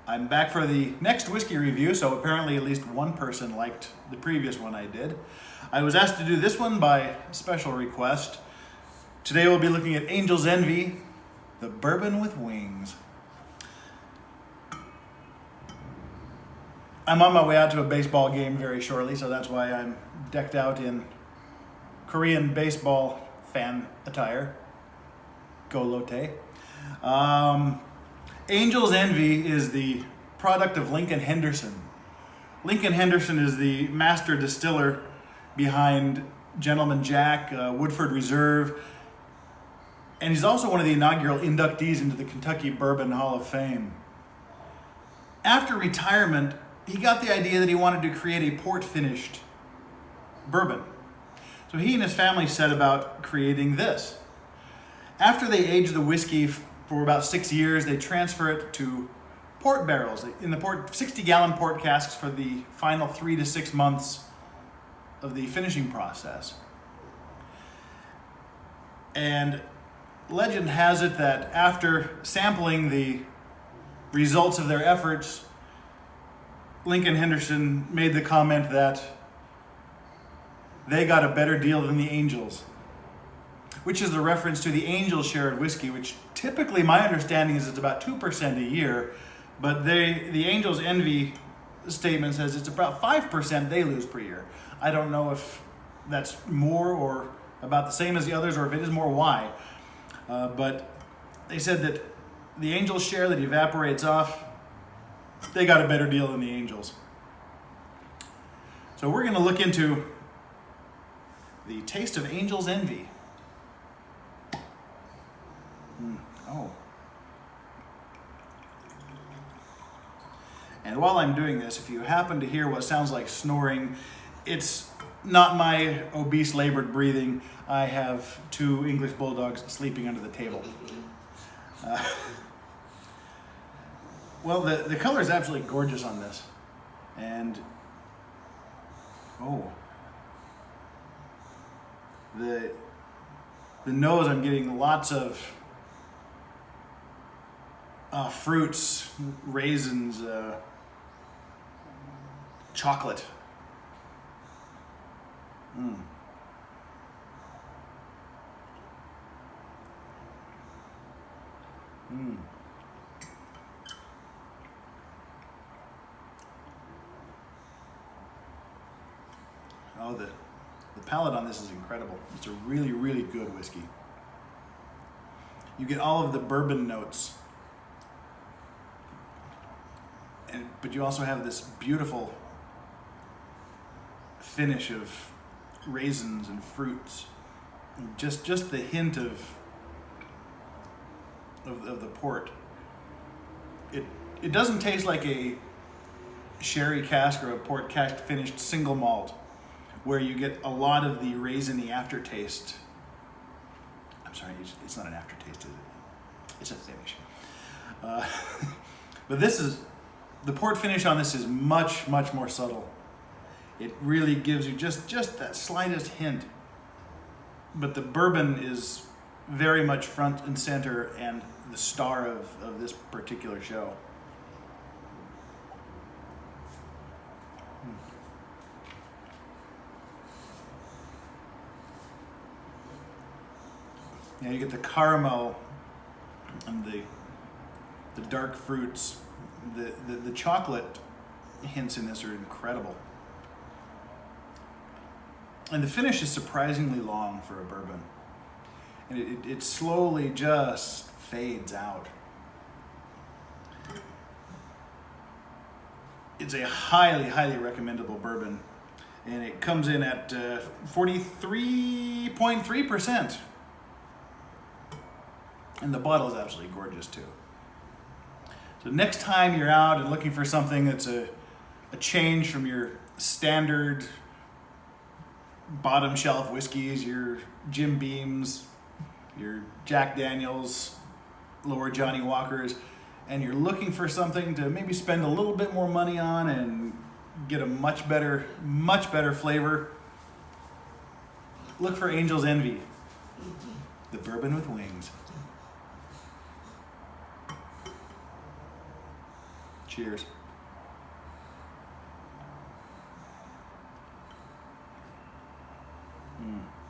I'm back for the next whiskey review, so apparently at least one person liked the previous one I did. I was asked to do this one by special request. Today we'll be looking at Angel's Envy, the Bourbon with Wings. I'm on my way out to a baseball game very shortly, so that's why I'm decked out in Korean baseball fan attire. Go Lotte. Angel's Envy is the product of Lincoln Henderson. Lincoln Henderson is the master distiller behind Gentleman Jack, Woodford Reserve, and he's also one of the inaugural inductees into the Kentucky Bourbon Hall of Fame. After retirement, he got the idea that he wanted to create a port-finished bourbon. So he and his family set about creating this. After they age the whiskey for about 6 years, they transfer it to port barrels in the 60-gallon port casks for the final 3 to 6 months of the finishing process. And legend has it that after sampling the results of their efforts, Lincoln Henderson made the comment that they got a better deal than the Angels, which is the reference to the Angels share of whiskey, which typically my understanding is it's about 2% a year, but the Angels Envy statement says it's about 5% they lose per year. I don't know if that's more or about the same as the others, or if it is more, why. But they said that the Angels share that evaporates off, they got a better deal than the Angels. So we're going to look into the taste of Angel's Envy. Oh. And while I'm doing this, if you happen to hear what sounds like snoring, it's not my obese labored breathing. I have 2 English bulldogs sleeping under the table. Well, the color is absolutely gorgeous on this. And, the nose, I'm getting lots of fruits, raisins, chocolate. Oh, the palate on this is incredible. It's a really, really good whiskey. You get all of the bourbon notes, but you also have this beautiful finish of raisins and fruits. And just the hint of the port. It doesn't taste like a sherry cask or a port cask finished single malt, where you get a lot of the raisiny aftertaste. I'm sorry, it's not an aftertaste, is it? It's a finish. But the port finish on this is much, much more subtle. It really gives you just that slightest hint. But the bourbon is very much front and center and the star of this particular show. Now you get the caramel and the dark fruits. The chocolate hints in this are incredible. And the finish is surprisingly long for a bourbon. And it slowly just fades out. It's a highly, highly recommendable bourbon. And it comes in at 43.3%. And the bottle is absolutely gorgeous too. So next time you're out and looking for something that's a change from your standard bottom shelf whiskeys, your Jim Beams, your Jack Daniels, lower Johnny Walkers, and you're looking for something to maybe spend a little bit more money on and get a much better flavor, look for Angel's Envy, the bourbon with wings. Cheers. Mm.